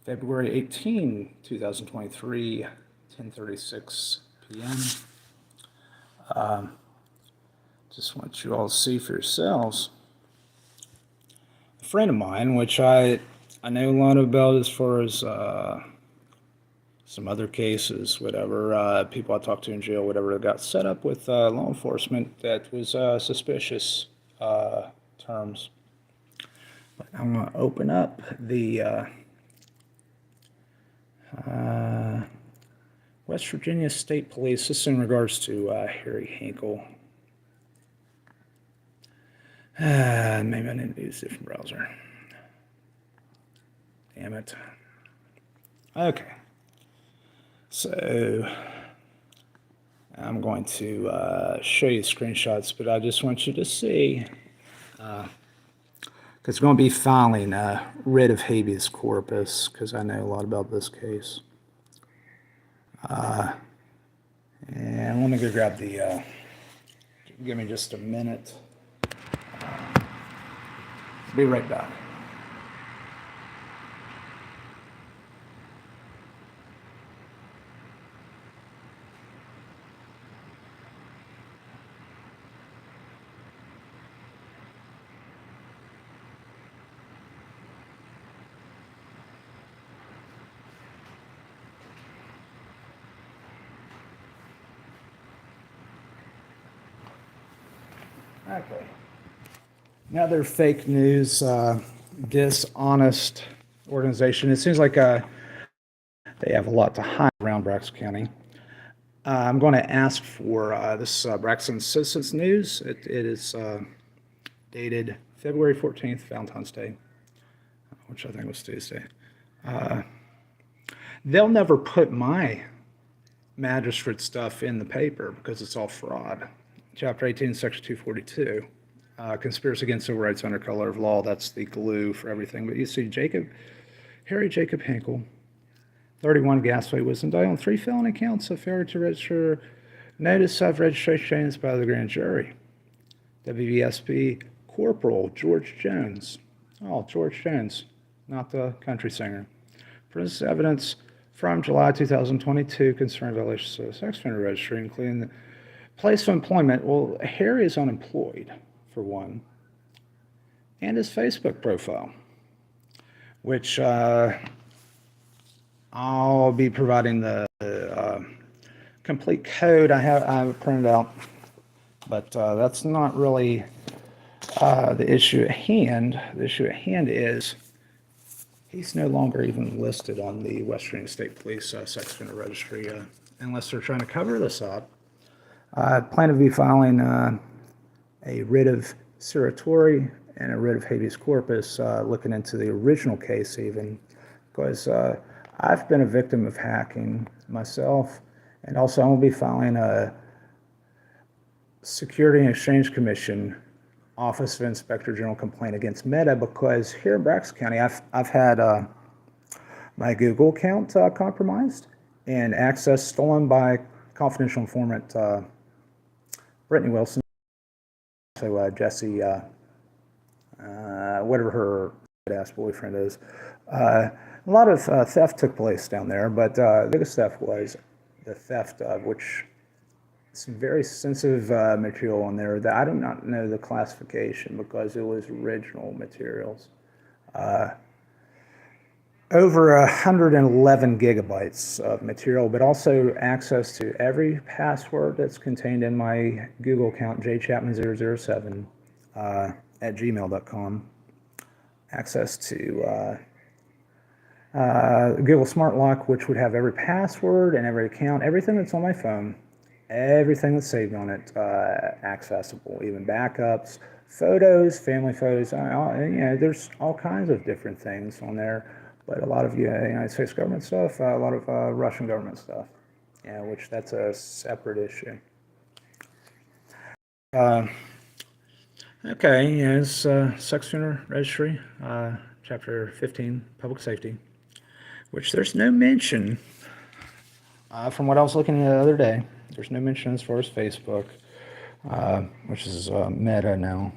February 18, 2023, 10:36 p.m. Just want you all to see for yourselves. A friend of mine, which I know a lot about as far as some other cases, whatever, people I talked to in jail, whatever, got set up with law enforcement that was suspicious terms. But I'm going to open up the West Virginia State Police. This is in regards to Harry Hinkel. Maybe I need to use a different browser. Damn it. Okay. So I'm going to show you screenshots, but I just want you to see, because we're going to be filing a writ of habeas corpus, because I know a lot about this case. And let me go grab the, give me just a minute. Be right back. Okay. Another fake news, dishonest organization. It seems like they have a lot to hide around Braxton County. I'm going to ask for this Braxton Citizens News. It is dated February 14th, Valentine's Day, which I think was Tuesday. They'll never put my magistrate stuff in the paper because it's all fraud. Chapter 18, Section 242. Conspiracy against civil rights under color of law. That's the glue for everything. But you see, Harry Jacob Hinkel, 31, Gasway, was indicted on 3 felony counts of failure to register, notice of registration by the grand jury. WVSP Corporal George Jones. Oh, George Jones, not the country singer. Presents evidence from July 2022 concerning violations of the sex offender registry, including the place of employment. Well, Harry is unemployed, for one, and his Facebook profile, which I'll be providing the complete code. I have it printed out, but that's not really the issue at hand. The issue at hand is he's no longer even listed on the West Virginia State Police sex offender registry, unless they're trying to cover this up. I plan to be filing a writ of certiorari and a writ of habeas corpus, looking into the original case even, because I've been a victim of hacking myself, and also I'm going to be filing a Security and Exchange Commission Office of Inspector General complaint against Meta, because here in Braxton County I've had my Google account compromised and access stolen by confidential informant Brittany Wilson, so Jesse, whatever her ass boyfriend is. A lot of theft took place down there, but the biggest theft was the theft of some very sensitive material on there that I do not know the classification because it was original materials. Over 111 gigabytes of material, but also access to every password that's contained in my Google account, jchapman007 at gmail.com. Access to Google Smart Lock, which would have every password and every account, everything that's on my phone, everything that's saved on it, accessible, even backups, photos, family photos. There's all kinds of different things on there. But a lot of United States government stuff, a lot of Russian government stuff, which that's a separate issue. Okay, it's sex offender registry, chapter 15, public safety, which there's no mention, from what I was looking at the other day, there's no mention as far as Facebook, which is Meta now.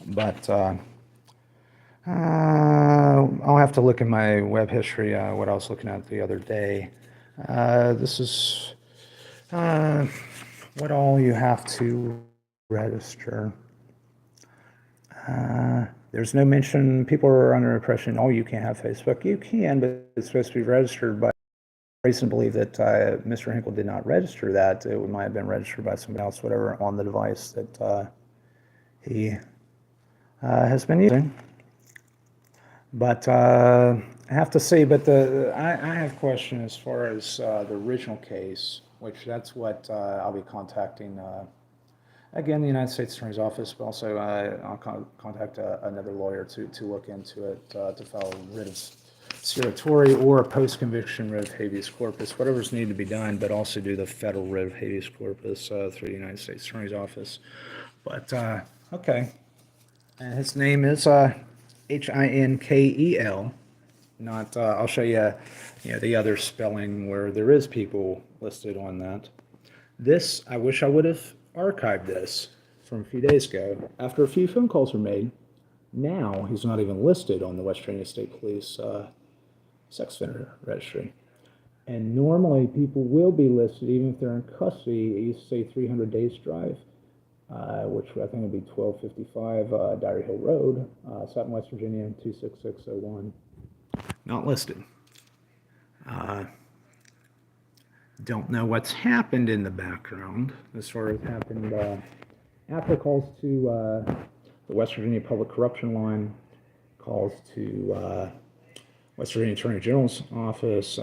But I'll have to look in my web history, what I was looking at the other day. This is what all you have to register. There's no mention, people are under the impression, oh, you can't have Facebook. You can, but it's supposed to be registered by reason to believe that Mr. Hinkel did not register that. It might have been registered by somebody else, whatever, on the device that he has been using. But I have to say, but I have a question as far as the original case, which that's what I'll be contacting, again, the United States Attorney's Office, but also I'll contact another lawyer to look into it, to file a writ of certiorari or a post-conviction writ of habeas corpus, whatever's needed to be done, but also do the federal writ of habeas corpus through the United States Attorney's Office. But, okay. And his name is Hinkel, not, I'll show you, the other spelling where there is people listed on that. This, I wish I would have archived this from a few days ago. After a few phone calls were made, now he's not even listed on the West Virginia State Police sex offender registry. And normally people will be listed even if they're in custody. It used to say 300 days drive, which I think would be 1255 Diary Hill Road, Sutton, West Virginia, 26601. Not listed. Don't know what's happened in the background as far as happened after calls to the West Virginia Public Corruption Line, calls to West Virginia Attorney General's office.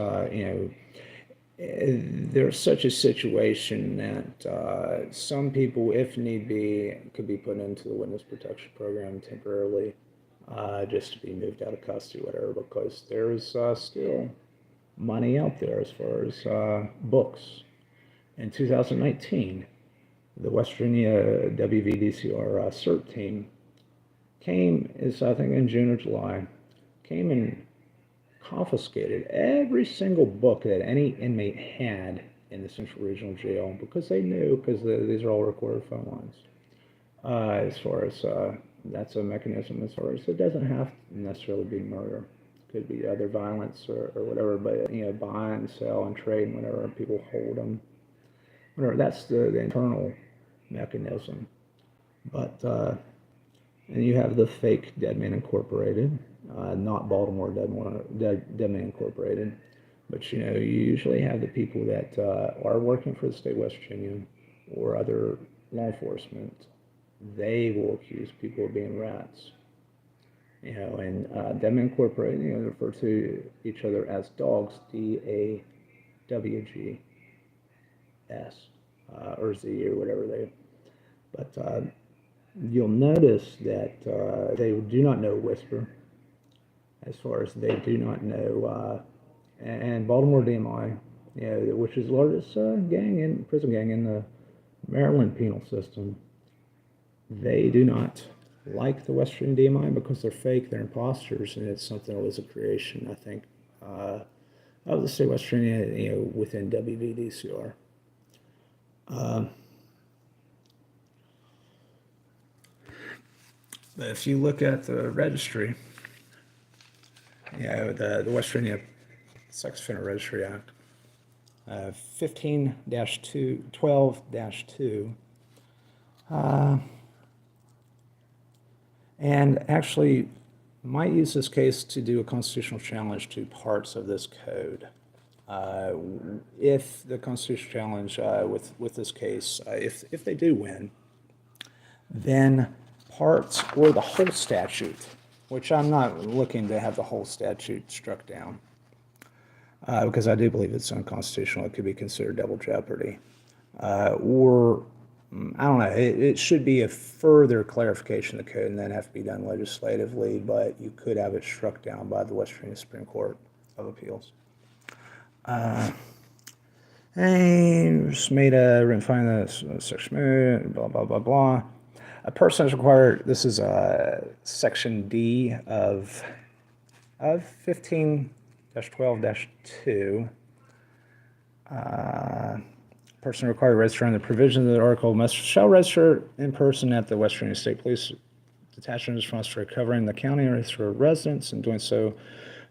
There's such a situation that some people, if need be, could be put into the witness protection program temporarily, just to be moved out of custody, whatever, because there's still money out there as far as books. In 2019, the West Virginia WVDCR CERT team came, I think in June or July, came and confiscated every single book that any inmate had in the Central Regional Jail, because they knew, because these are all recorded phone lines. As far as that's a mechanism, as far as it doesn't have to necessarily be murder. Could be other violence or whatever, but buy and sell and trade and whatever, people hold them, whatever. That's the internal mechanism. But and you have the fake Dead Man Incorporated, not Baltimore Dead Man Incorporated, but you usually have the people that are working for the state of West Virginia or other law enforcement. They will accuse people of being rats. And Dead Man Incorporated, refer to each other as dogs, DAWGS, or Z, or whatever they. But you'll notice that they do not know Whisper, as far as they do not know, and Baltimore DMI, which is the largest prison gang in the Maryland penal system. They do not like the West Virginia DMI because they're fake, they're imposters, and it's something that was a creation, I think, of the state of West Virginia, within WVDCR. But if you look at the registry, the West Virginia Sex Offender Registry Act, 15-12-2, and actually might use this case to do a constitutional challenge to parts of this code. If the constitutional challenge with this case, if they do win, then parts or the whole statute, which I'm not looking to have the whole statute struck down, because I do believe it's unconstitutional. It could be considered double jeopardy, or I don't know, it should be a further clarification of the code and then have to be done legislatively, but you could have it struck down by the West Virginia Supreme Court of Appeals. And just made a written finding that section, blah, blah, blah, blah. A person is required, this is section D of 15-12-2. Person required to register under the provisions of the article shall register in person at the West Virginia State Police detaching response for recovering the county or through residents, and doing so,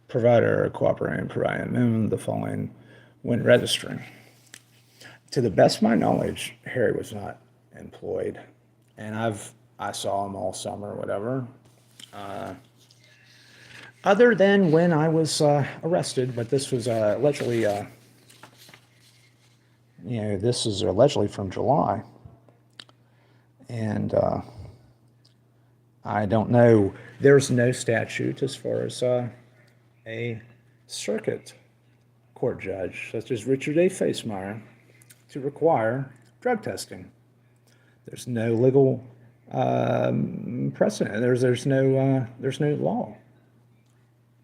provider cooperating, providing minimum the following when registering. To the best of my knowledge, Harry was not employed, and I saw him all summer, whatever. Other than when I was arrested, but this was allegedly, this is allegedly from July, and I don't know. There's no statute as far as a circuit court judge, such as Richard A. Facemeyer, to require drug testing. There's no legal precedent. There's no law.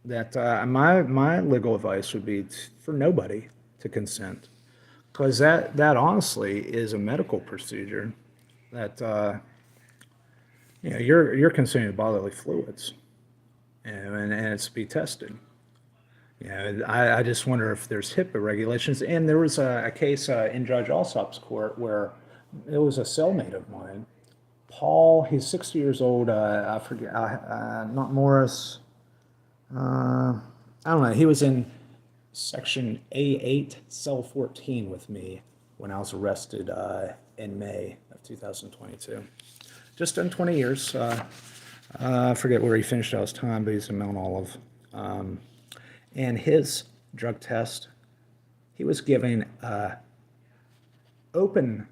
That my legal advice would be for nobody to consent, because that honestly is a medical procedure that you're consuming bodily fluids, and it's to be tested. I just wonder if there's HIPAA regulations. And there was a case in Judge Alsop's court where it was a cellmate of mine, Paul. He's 60 years old. I forget, not Morris. I don't know. He was in section A8, cell 14 with me when I was arrested in May of 2022. Just done 20 years. I forget where he finished out his time, but he's in Mount Olive. And his drug test, he was given an open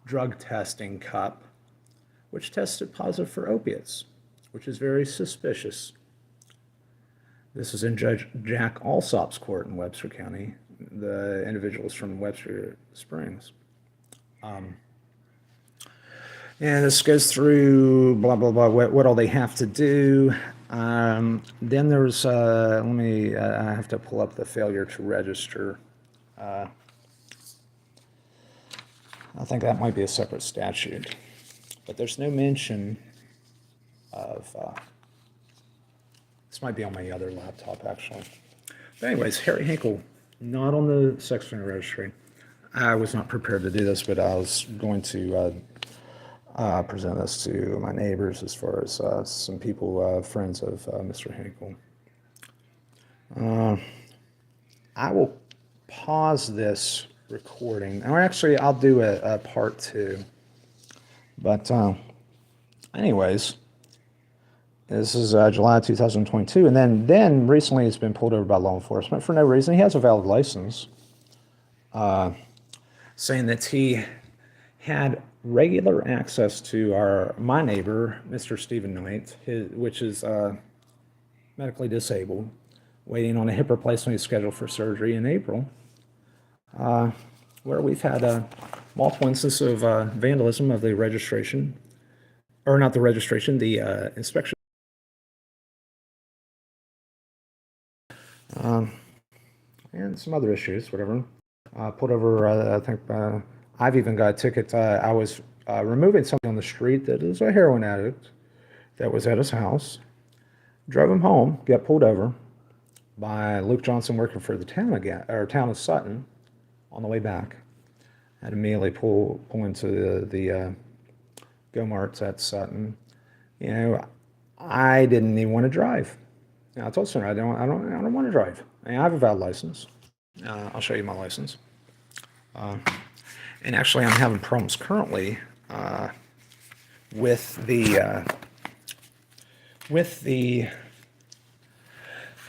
drug testing cup, which tested positive for opiates, which is very suspicious. This is in Judge Jack Alsop's court in Webster County. The individual is from Webster Springs. And this goes through blah, blah, blah, what all they have to do. Then there's, I have to pull up the failure to register. I think that might be a separate statute. But there's no mention of, this might be on my other laptop, actually. But anyways, Harry Hinkel, not on the sex offender registry. I was not prepared to do this, but I was going to present this to my neighbors as far as some people, friends of Mr. Hinkel. I will pause this recording. Or actually, I'll do a part 2. But anyways, this is July 2022. And then recently it's been pulled over by law enforcement for no reason. He has a valid license, saying that he had regular access to my neighbor, Mr. Stephen Knight, which is medically disabled, waiting on a hip replacement. He's scheduled for surgery in April, where we've had multiple instances of vandalism of the registration, or not the registration, the inspection. And some other issues, whatever. Pulled over, I think, I've even got a ticket. I was removing somebody on the street that is a heroin addict that was at his house. Drove him home, got pulled over by Luke Johnson working for the town again, or town of Sutton, on the way back. Had to immediately pull into the Go-Marts at Sutton. I didn't even want to drive. I told Sutton I don't want to drive. I have a valid license. I'll show you my license. And actually, I'm having problems currently with the.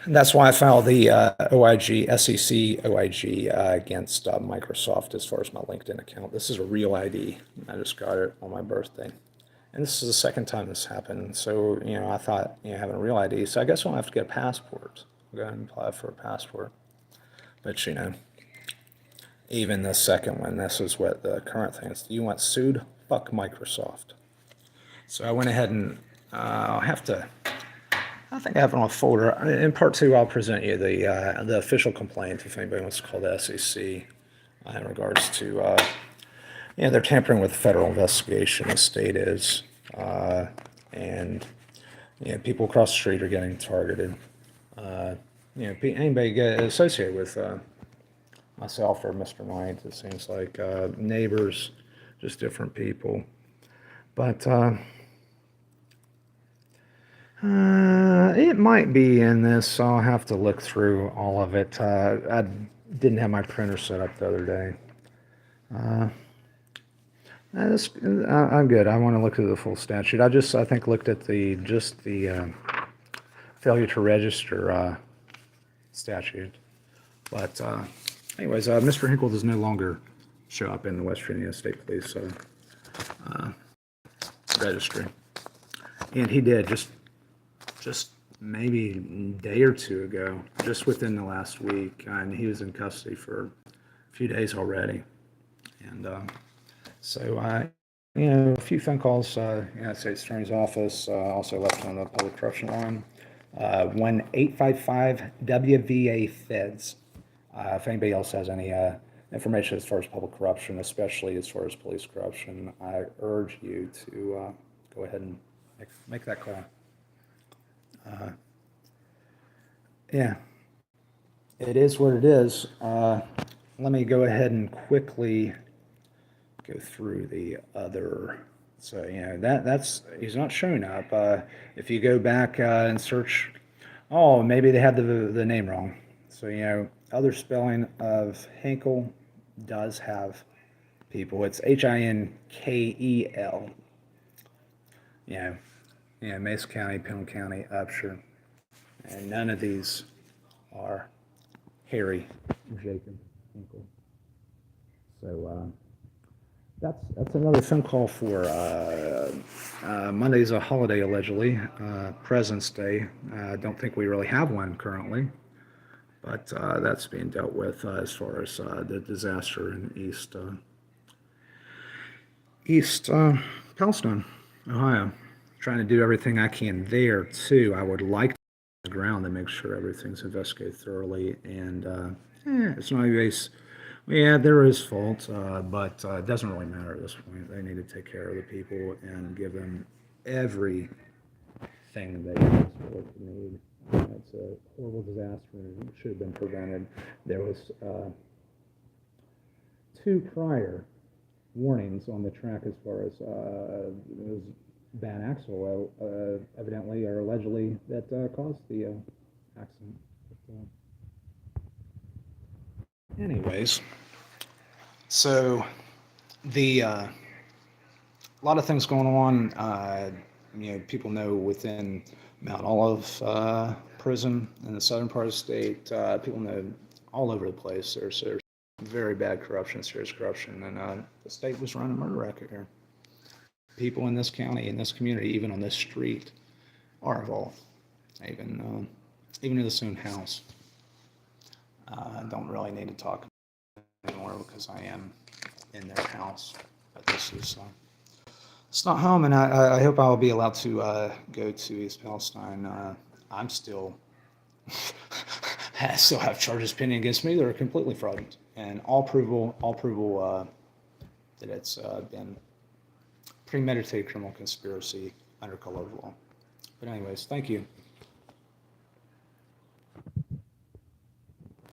That's why I filed the OIG, SEC OIG against Microsoft as far as my LinkedIn account. This is a real ID. I just got it on my birthday. And this is the second time this happened. So, I thought, having a real ID. So I guess I'll have to get a passport. I'll go ahead and apply for a passport. But, even the second one, this is what the current thing is. You want sued? Fuck Microsoft. So I went ahead and I'll have to, I think I have it on a folder. In part 2, I'll present you the official complaint, if anybody wants to call the SEC, in regards to, they're tampering with the federal investigation, the state is, and, people across the street are getting targeted. Anybody get associated with myself or Mr. Knight, it seems like, neighbors, just different people. But It might be in this, so I'll have to look through all of it. I didn't have my printer set up the other day. I'm good. I want to look at the full statute. I think looked at the failure to register statute. But anyways, Mr. Hinkle does no longer show up in the West Virginia State Police registry, and he did just maybe a day or two ago, just within the last week, and he was in custody for a few days already. And so a few phone calls, United States Attorney's Office, also left on the public corruption line. 1-855 WVA Feds. If anybody else has any information as far as public corruption, especially as far as police corruption, I urge you to go ahead and make that call. Yeah, it is what it is. Let me go ahead and quickly go through the other. So, that's he's not showing up. If you go back and search, oh, maybe they had the name wrong. So, other spelling of Hinkel does have people. It's Hinkel. Mason County, Pendleton County, Upshur. And none of these are Harry Jacob Hinkel. So, that's another phone call for Monday's a holiday, allegedly, President's Day. I don't think we really have one currently, but that's being dealt with as far as the disaster in East Palestine, Ohio. Trying to do everything I can there too. I would like to on the ground to make sure everything's investigated thoroughly, and it's not anybody's. Yeah, there is fault, but it doesn't really matter at this point. They need to take care of the people and give them everything they need. It's a horrible disaster and it should have been prevented. There was 2 prior warnings on the track as far as it was bad axle, evidently or allegedly, that caused the accident. Anyways, so a lot of things going on. People know within Mount Olive prison in the southern part of the state, people know all over the place. There's very bad corruption, serious corruption, and the state was running a murder racket here. People in this county, in this community, even on this street, are involved. Even in this own house. I don't really need to talk anymore because I am in their house. But this is it's not home, and I hope I'll be allowed to go to East Palestine. I'm still I still have charges pending against me that are completely fraudulent, and all prove that it's been premeditated criminal conspiracy under color of law. But anyways, thank you.